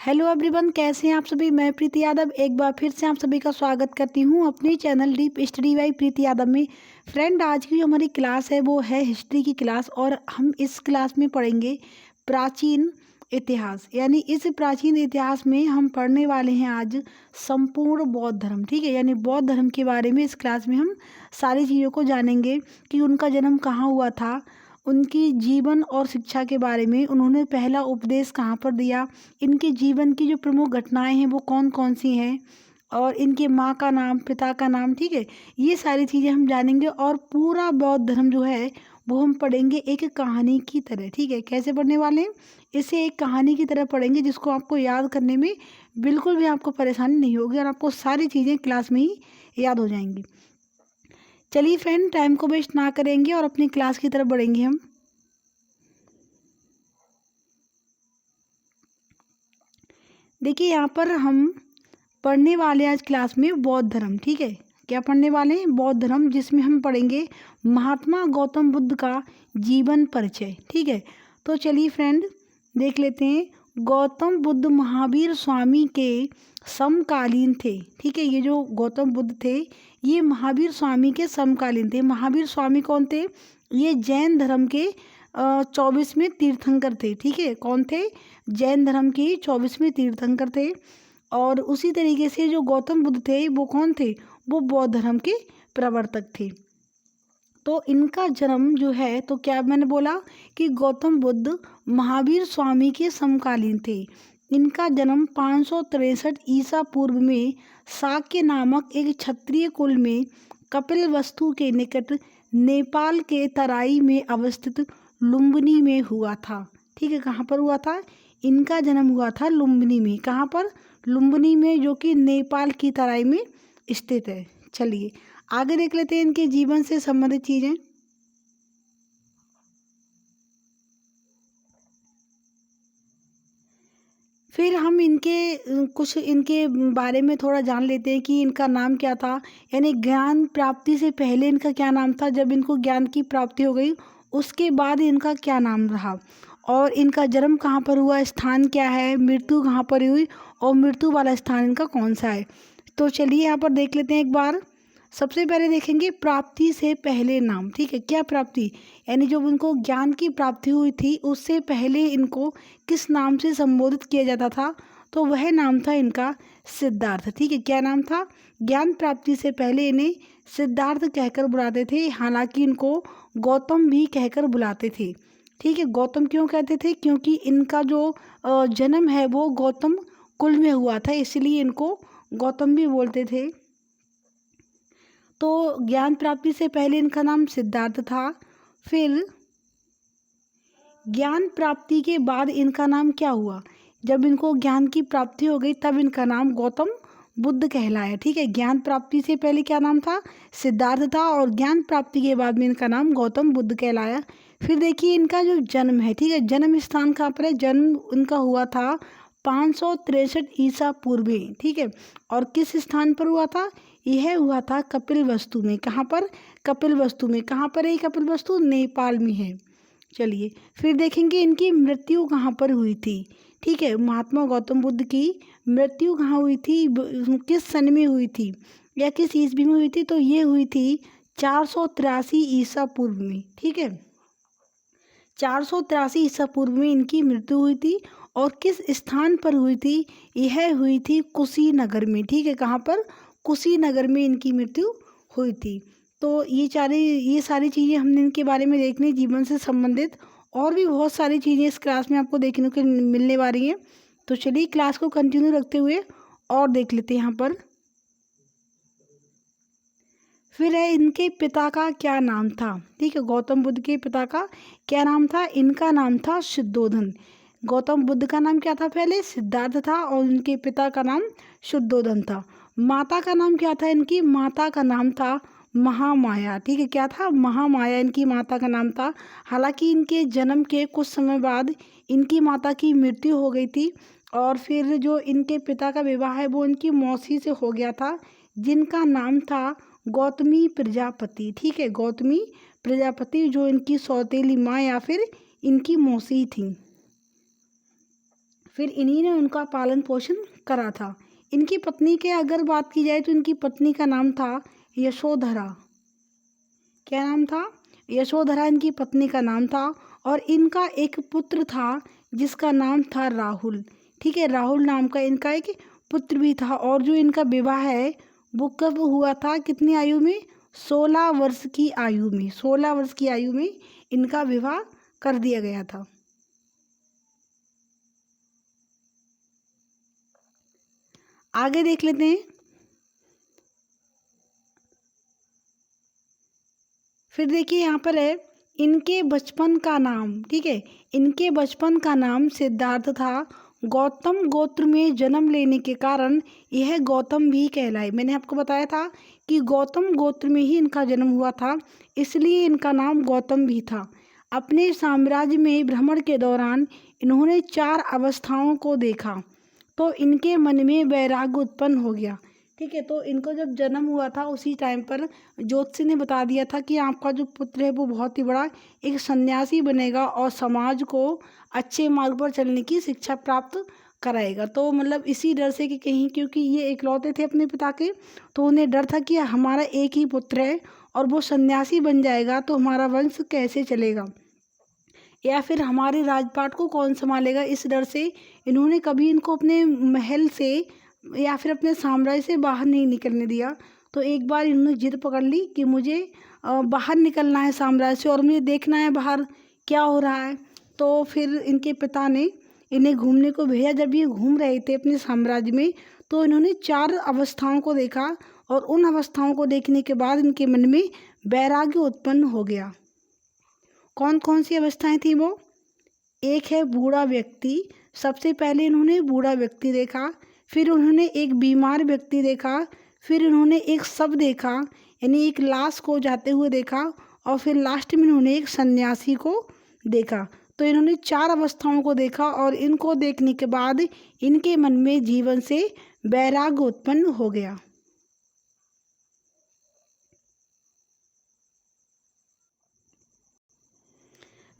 Hello everyone, कैसे हैं आप सभी। मैं प्रीति यादव एक बार फिर से आप सभी का स्वागत करती हूं अपने चैनल डीप स्टडी बाय प्रीति यादव में। फ्रेंड, आज की जो हमारी क्लास है वो है हिस्ट्री की क्लास और हम इस क्लास में पढ़ेंगे प्राचीन इतिहास। यानी इस प्राचीन इतिहास में हम पढ़ने वाले हैं आज संपूर्ण बौद्ध धर्म। ठीक है, यानी बौद्ध धर्म के बारे में इस क्लास में हम सारी चीज़ों को जानेंगे कि उनका जन्म कहाँ हुआ था, उनकी जीवन और शिक्षा के बारे में, उन्होंने पहला उपदेश कहाँ पर दिया, इनके जीवन की जो प्रमुख घटनाएं हैं वो कौन कौन सी हैं, और इनके माँ का नाम, पिता का नाम। ठीक है, ये सारी चीज़ें हम जानेंगे और पूरा बौद्ध धर्म जो है वो हम पढ़ेंगे एक कहानी की तरह। ठीक है, कैसे पढ़ने वाले हैं, इसे एक कहानी की तरह पढ़ेंगे जिसको आपको याद करने में बिल्कुल भी आपको परेशानी नहीं होगी और आपको सारी चीज़ें क्लास में ही याद हो जाएंगी। चलिए फ्रेंड, टाइम को वेस्ट ना करेंगे और अपनी क्लास की तरफ बढ़ेंगे हम। देखिए, यहाँ पर हम पढ़ने वाले आज क्लास में बौद्ध धर्म। ठीक है, क्या पढ़ने वाले हैं? बौद्ध धर्म, जिसमें हम पढ़ेंगे महात्मा गौतम बुद्ध का जीवन परिचय। ठीक है, तो चलिए फ्रेंड देख लेते हैं। गौतम बुद्ध महावीर स्वामी के समकालीन थे। ठीक है, ये जो गौतम बुद्ध थे ये महावीर स्वामी के समकालीन थे। महावीर स्वामी कौन थे? ये जैन धर्म के 24वें तीर्थंकर थे। ठीक है, कौन थे? जैन धर्म के 24वें तीर्थंकर थे। और उसी तरीके से जो गौतम बुद्ध थे वो कौन थे? वो बौद्ध धर्म के प्रवर्तक थे। तो इनका जन्म जो है, तो क्या मैंने बोला कि गौतम बुद्ध महावीर स्वामी के समकालीन थे। इनका जन्म 563 ईसा पूर्व में शाक्य नामक एक क्षत्रिय कुल में कपिलवस्तु के निकट नेपाल के तराई में अवस्थित लुम्बिनी में हुआ था। ठीक है, कहाँ पर हुआ था? इनका जन्म हुआ था लुम्बिनी में। कहाँ पर? लुम्बिनी में, जो कि नेपाल की तराई में स्थित है। चलिए आगे देख लेते हैं इनके जीवन से संबंधित चीजें। फिर हम कुछ इनके बारे में थोड़ा जान लेते हैं कि इनका नाम क्या था। यानी ज्ञान प्राप्ति से पहले इनका क्या नाम था, जब इनको ज्ञान की प्राप्ति हो गई उसके बाद इनका क्या नाम रहा, और इनका जन्म कहाँ पर हुआ, स्थान क्या है, मृत्यु कहाँ पर हुई और मृत्यु वाला स्थान इनका कौन सा है। तो चलिए यहाँ पर देख लेते हैं एक बार। सबसे पहले देखेंगे प्राप्ति से पहले नाम। ठीक है, क्या प्राप्ति, यानी जब उनको ज्ञान की प्राप्ति हुई थी उससे पहले इनको किस नाम से संबोधित किया जाता था, तो वह नाम था इनका सिद्धार्थ। ठीक है, क्या नाम था? ज्ञान प्राप्ति से पहले इन्हें सिद्धार्थ कहकर बुलाते थे, हालांकि इनको गौतम भी कहकर बुलाते थे। ठीक है, गौतम क्यों कहते थे? क्योंकि इनका जो जन्म है वो गौतम कुल में हुआ था, इसलिए इनको गौतम भी बोलते थे। तो ज्ञान प्राप्ति से पहले इनका नाम सिद्धार्थ था। फिर ज्ञान प्राप्ति के बाद इनका नाम क्या हुआ? जब इनको ज्ञान की प्राप्ति हो गई तब इनका नाम गौतम बुद्ध कहलाया। ठीक है, ज्ञान प्राप्ति से पहले क्या नाम था? सिद्धार्थ था, और ज्ञान प्राप्ति के बाद में इनका नाम गौतम बुद्ध कहलाया। फिर देखिए इनका जो जन्म है, ठीक है, जन्म स्थान कहाँ पर है? जन्म इनका हुआ था 563 ईसा पूर्व में। ठीक है, और किस स्थान पर हुआ था? यह हुआ था कपिलवस्तु में। कहाँ पर? कपिलवस्तु में। कहाँ पर है कपिलवस्तु? नेपाल में है। चलिए फिर देखेंगे इनकी मृत्यु कहाँ पर हुई थी। ठीक है, महात्मा गौतम बुद्ध की मृत्यु कहाँ हुई थी, किस सन में हुई थी या किस ईस्वी में हुई थी? तो ये हुई थी 483 ईसा पूर्व में। ठीक है, 483 ईसा पूर्व में इनकी मृत्यु हुई थी। और किस स्थान पर हुई थी? यह हुई थी कुशीनगर में। ठीक है, कहाँ पर? कुशीनगर में इनकी मृत्यु हुई थी। तो ये सारी चीज़ें हमने इनके बारे में देखने, जीवन से संबंधित और भी बहुत सारी चीज़ें इस क्लास में आपको देखने को मिलने वाली हैं। तो चलिए क्लास को कंटिन्यू रखते हुए और देख लेते हैं यहाँ पर। फिर है इनके पिता का क्या नाम था। ठीक है, गौतम बुद्ध के पिता का क्या नाम था? इनका नाम था शुद्धोधन। गौतम बुद्ध का नाम क्या था? पहले सिद्धार्थ था और उनके पिता का नाम शुद्धोधन था। माता का नाम क्या था इनकी? माता का नाम था महामाया। ठीक है, क्या था? महामाया इनकी माता का नाम था। हालांकि इनके जन्म के कुछ समय बाद इनकी माता की मृत्यु हो गई थी, और फिर जो इनके पिता का विवाह है वो इनकी मौसी से हो गया था, जिनका नाम था गौतमी प्रजापति। ठीक है, गौतमी प्रजापति, जो इनकी सौतेली माँ या फिर इनकी मौसी थी। फिर इन्हीं ने उनका पालन पोषण करा था। इनकी पत्नी के अगर बात की जाए तो इनकी पत्नी का नाम था यशोधरा। क्या नाम था? यशोधरा इनकी पत्नी का नाम था। और इनका एक पुत्र था जिसका नाम था राहुल। ठीक है, राहुल नाम का इनका एक पुत्र भी था। और जो इनका विवाह है वो कब हुआ था, कितनी आयु में? 16 वर्ष की आयु में। 16 वर्ष की आयु में इनका विवाह कर दिया गया था। आगे देख लेते हैं। फिर देखिए यहाँ पर है इनके बचपन का नाम। ठीक है, इनके बचपन का नाम सिद्धार्थ था। गौतम गोत्र में जन्म लेने के कारण यह गौतम भी कहलाए। मैंने आपको बताया था कि गौतम गोत्र में ही इनका जन्म हुआ था, इसलिए इनका नाम गौतम भी था। अपने साम्राज्य में भ्रमण के दौरान इन्होंने 4 अवस्थाओं को देखा तो इनके मन में वैराग्य उत्पन्न हो गया। ठीक है, तो इनको जब जन्म हुआ था उसी टाइम पर ज्योतिषी ने बता दिया था कि आपका जो पुत्र है वो बहुत ही बड़ा एक सन्यासी बनेगा और समाज को अच्छे मार्ग पर चलने की शिक्षा प्राप्त कराएगा। तो मतलब इसी डर से कि कहीं, क्योंकि ये इकलौते थे अपने पिता के, तो उन्हें डर था कि हमारा एक ही पुत्र है और वो सन्यासी बन जाएगा तो हमारा वंश कैसे चलेगा, या फिर हमारे राजपाट को कौन संभालेगा। इस डर से इन्होंने कभी इनको अपने महल से या फिर अपने साम्राज्य से बाहर नहीं निकलने दिया। तो एक बार इन्होंने जिद पकड़ ली कि मुझे बाहर निकलना है साम्राज्य से और मुझे देखना है बाहर क्या हो रहा है। तो फिर इनके पिता ने इन्हें घूमने को भेजा। जब ये घूम रहे थे अपने साम्राज्य में तो इन्होंने 4 अवस्थाओं को देखा और उन अवस्थाओं को देखने के बाद इनके मन में वैराग्य उत्पन्न हो गया। कौन कौन सी अवस्थाएं थी वो? एक है बूढ़ा व्यक्ति। सबसे पहले इन्होंने बूढ़ा व्यक्ति देखा, फिर उन्होंने एक बीमार व्यक्ति देखा, फिर इन्होंने एक शव देखा यानी एक लाश को जाते हुए देखा, और फिर लास्ट में इन्होंने एक सन्यासी को देखा। तो इन्होंने 4 अवस्थाओं को देखा और इनको देखने के बाद इनके मन में जीवन से वैराग्य उत्पन्न हो गया।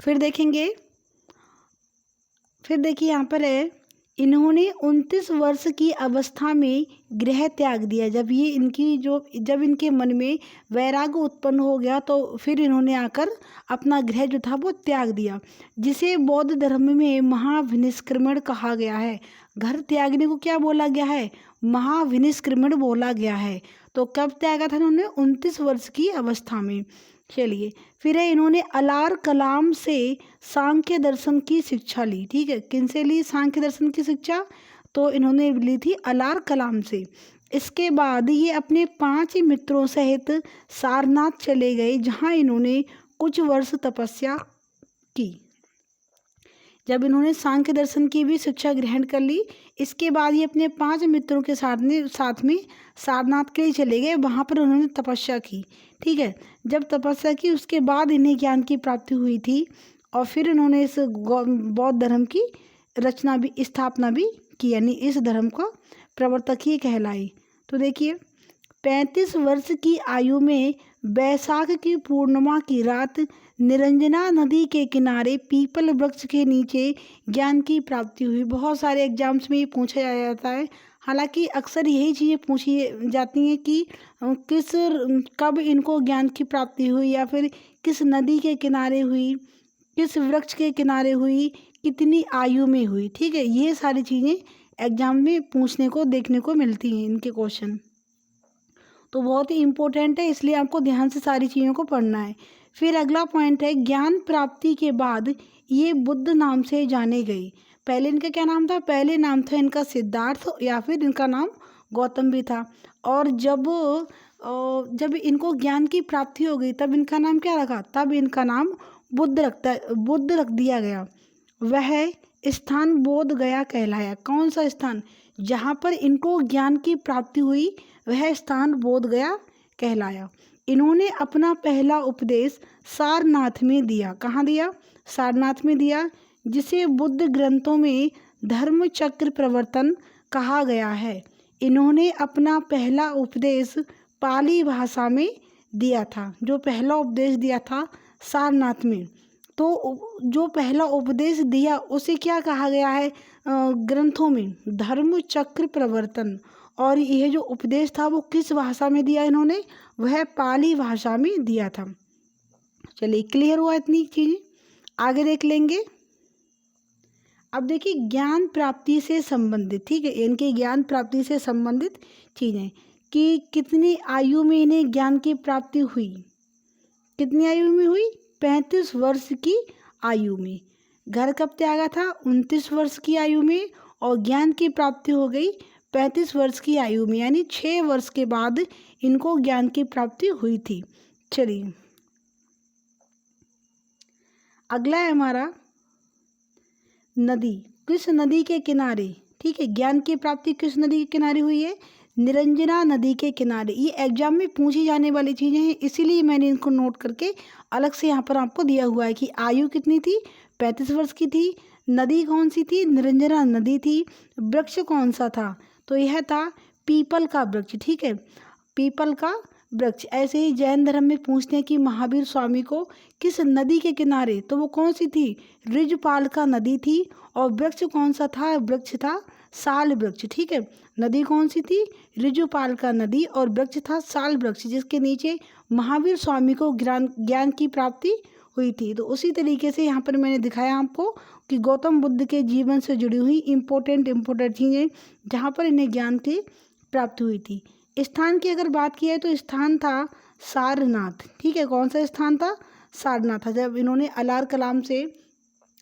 फिर देखिए यहाँ पर है इन्होंने 29 वर्ष की अवस्था में गृह त्याग दिया। जब इनके मन में वैराग्य उत्पन्न हो गया तो फिर इन्होंने आकर अपना गृह जो था वो त्याग दिया, जिसे बौद्ध धर्म में महाविनिष्क्रमण कहा गया है। घर त्यागने को क्या बोला गया है? महाविनिष्क्रमण बोला गया है। तो कब त्यागा था इन्होंने? 29 वर्ष की अवस्था में। चलिए, फिर है इन्होंने अलार कलाम से सांख्य दर्शन की शिक्षा ली। ठीक है, किनसे ली सांख्य दर्शन की शिक्षा? तो इन्होंने ली थी अलार कलाम से। इसके बाद ये अपने 5 मित्रों सहित सारनाथ चले गए, जहाँ इन्होंने कुछ वर्ष तपस्या की। जब इन्होंने सांख्य दर्शन की भी शिक्षा ग्रहण कर ली, इसके बाद ये अपने 5 मित्रों के साथ में सारनाथ के लिए चले गए। वहाँ पर उन्होंने तपस्या की। ठीक है, जब तपस्या की उसके बाद इन्हें ज्ञान की प्राप्ति हुई थी और फिर इन्होंने इस बौद्ध धर्म की स्थापना भी की, यानी इस धर्म का प्रवर्तक ही कहलाई। तो देखिए 35 वर्ष की आयु में बैसाख की पूर्णिमा की रात निरंजना नदी के किनारे पीपल वृक्ष के नीचे ज्ञान की प्राप्ति हुई। बहुत सारे एग्जाम्स में ये पूछा जाता है, हालांकि अक्सर यही चीज़ें पूछी जाती हैं कि कब इनको ज्ञान की प्राप्ति हुई, या फिर किस नदी के किनारे हुई, किस वृक्ष के किनारे हुई, कितनी आयु में हुई। ठीक है, ये सारी चीज़ें एग्जाम में पूछने को देखने को मिलती हैं इनके क्वेश्चन। तो बहुत ही इम्पोर्टेंट है, इसलिए आपको ध्यान से सारी चीज़ों को पढ़ना है। फिर अगला पॉइंट है ज्ञान प्राप्ति के बाद ये बुद्ध नाम से जाने गई। पहले इनका क्या नाम था? पहले नाम था इनका सिद्धार्थ, या फिर इनका नाम गौतम भी था। और जब इनको ज्ञान की प्राप्ति हो गई तब इनका नाम क्या रखा? तब इनका नाम बुद्ध रख दिया गया। वह स्थान बोध गया कहलाया। कौन सा स्थान? जहाँ पर इनको ज्ञान की प्राप्ति हुई वह स्थान बोध गया कहलाया। इन्होंने अपना पहला उपदेश सारनाथ में दिया। कहाँ दिया? सारनाथ में दिया, जिसे बुद्ध ग्रंथों में धर्म चक्र प्रवर्तन कहा गया है। इन्होंने अपना पहला उपदेश पाली भाषा में दिया था। जो पहला उपदेश दिया था सारनाथ में, तो जो पहला उपदेश दिया उसे क्या कहा गया है ग्रंथों में? धर्म चक्र प्रवर्तन। और यह जो उपदेश था वो किस भाषा में दिया इन्होंने? वह पाली भाषा में दिया था। चलिए क्लियर हुआ इतनी चीज़ें, आगे देख लेंगे। अब देखिए ज्ञान प्राप्ति से संबंधित, ठीक है, इनके ज्ञान प्राप्ति से संबंधित चीज़ें कि कितनी आयु में इन्हें ज्ञान की प्राप्ति हुई? कितनी आयु में हुई? 35 वर्ष की आयु में। घर कब त्यागा था? 29 वर्ष की आयु में। और ज्ञान की प्राप्ति हो गई 35 वर्ष की आयु में, यानी 6 वर्ष के बाद इनको ज्ञान की प्राप्ति हुई थी। चलिए अगला है हमारा नदी। किस नदी के किनारे? ठीक है, ज्ञान की प्राप्ति किस नदी के किनारे हुई है? निरंजना नदी के किनारे। ये एग्जाम में पूछी जाने वाली चीज़ें हैं, इसीलिए मैंने इनको नोट करके अलग से यहाँ पर आपको दिया हुआ है कि आयु कितनी थी? 35 वर्ष की थी। नदी कौन सी थी? निरंजना नदी थी। वृक्ष कौन सा था? तो यह था पीपल का वृक्ष। ठीक है, पीपल का वृक्ष। ऐसे ही जैन धर्म में पूछते हैं कि महावीर स्वामी को किस नदी के किनारे? तो वो कौन सी थी? ऋजपालिका नदी थी। और वृक्ष कौन सा था? वृक्ष था साल वृक्ष। ठीक है, नदी कौन सी थी? ऋजुपालिका नदी। और वृक्ष था साल वृक्ष, जिसके नीचे महावीर स्वामी को ज्ञान की प्राप्ति हुई थी। तो उसी तरीके से यहाँ पर मैंने दिखाया आपको कि गौतम बुद्ध के जीवन से जुड़ी हुई इम्पोर्टेंट चीज़ें जहाँ पर इन्हें ज्ञान की प्राप्ति हुई थी। स्थान की अगर बात की है तो स्थान था सारनाथ। ठीक है, कौन सा स्थान था? सारनाथ था, जब इन्होंने अलार कलाम से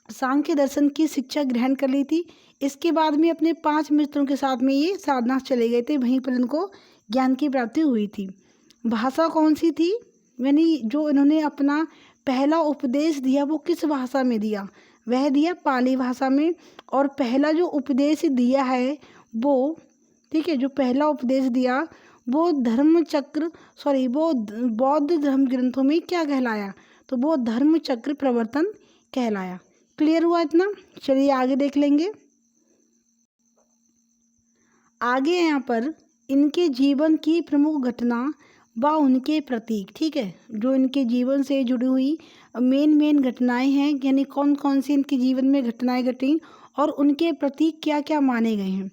सांख्य दर्शन की शिक्षा ग्रहण कर ली थी। इसके बाद में अपने 5 मित्रों के साथ में ये सारनाथ चले गए थे, वहीं पर इनको ज्ञान की प्राप्ति हुई थी। भाषा कौन सी थी? यानी जो इन्होंने अपना पहला उपदेश दिया वो किस भाषा में दिया? वह दिया पाली भाषा में। और पहला जो उपदेश दिया है वो, ठीक है, जो पहला उपदेश दिया वो वो बौद्ध धर्म ग्रंथों में क्या कहलाया? तो वो धर्म चक्र प्रवर्तन कहलाया। क्लियर हुआ इतना? चलिए आगे देख लेंगे। आगे यहाँ पर इनके जीवन की प्रमुख घटना व उनके प्रतीक। ठीक है, जो इनके जीवन से जुड़ी हुई मेन घटनाएं हैं, यानी कौन कौन सी इनके जीवन में घटनाएं घटी और उनके प्रतीक क्या क्या माने गए हैं।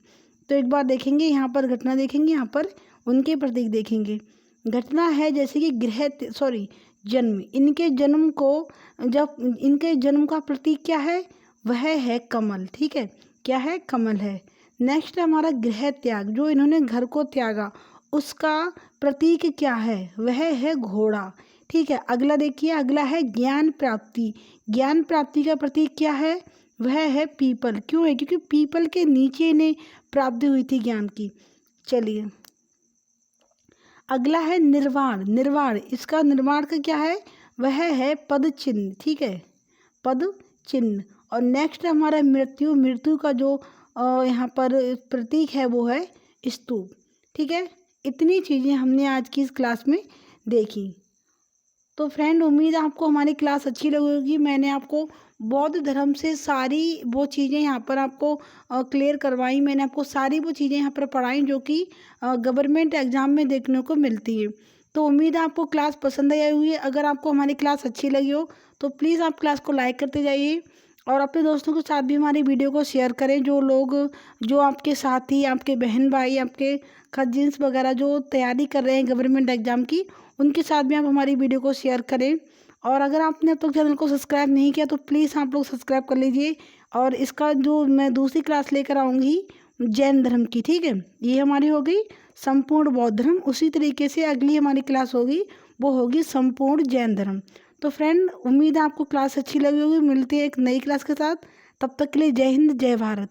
तो एक बार देखेंगे, यहाँ पर घटना देखेंगे, यहाँ पर उनके प्रतीक देखेंगे। घटना है जैसे कि जन्म। इनके जन्म को, जब इनके जन्म का प्रतीक क्या है? वह है कमल। ठीक है, क्या है? कमल है। नेक्स्ट हमारा गृह त्याग, जो इन्होंने घर को त्यागा उसका प्रतीक क्या है? वह है घोड़ा। ठीक है, अगला देखिए, अगला है ज्ञान प्राप्ति। ज्ञान प्राप्ति का प्रतीक क्या है? वह है पीपल। क्यों है? क्योंकि पीपल के नीचे इन्हें प्राप्ति हुई थी ज्ञान की। चलिए अगला है निर्वाण। निर्वाण, इसका निर्माण का क्या है? वह है पद चिन्ह। ठीक है, पद चिन्ह। और नेक्स्ट हमारा मृत्यु। मृत्यु का जो यहाँ पर प्रतीक है वो है स्तूप। ठीक है, इतनी चीज़ें हमने आज की इस क्लास में देखी। तो फ्रेंड, उम्मीद है आपको हमारी क्लास अच्छी लगी होगी। मैंने आपको बौद्ध धर्म से सारी वो चीज़ें यहाँ पर आपको क्लियर करवाई। मैंने आपको सारी वो चीज़ें यहाँ पर पढ़ाई जो कि गवर्नमेंट एग्ज़ाम में देखने को मिलती है। तो उम्मीद है आपको क्लास पसंद आई हुई है। अगर आपको हमारी क्लास अच्छी लगी हो तो प्लीज़ आप क्लास को लाइक करते जाइए और अपने दोस्तों के साथ भी हमारी वीडियो को शेयर करें। जो आपके साथी, आपके बहन भाई, आपके कजिन्स वगैरह जो तैयारी कर रहे हैं गवर्नमेंट एग्ज़ाम की, उनके साथ भी आप हमारी वीडियो को शेयर करें। और अगर आपने अब तक चैनल को सब्सक्राइब नहीं किया तो प्लीज़ आप लोग सब्सक्राइब कर लीजिए। और इसका जो मैं दूसरी क्लास लेकर आऊँगी जैन धर्म की, ठीक है, ये हमारी हो गई संपूर्ण बौद्ध धर्म। उसी तरीके से अगली हमारी क्लास होगी वो होगी संपूर्ण जैन धर्म। तो फ्रेंड, उम्मीद है आपको क्लास अच्छी लगी होगी। मिलती है एक नई क्लास के साथ। तब तक के लिए जय हिंद, जय भारत।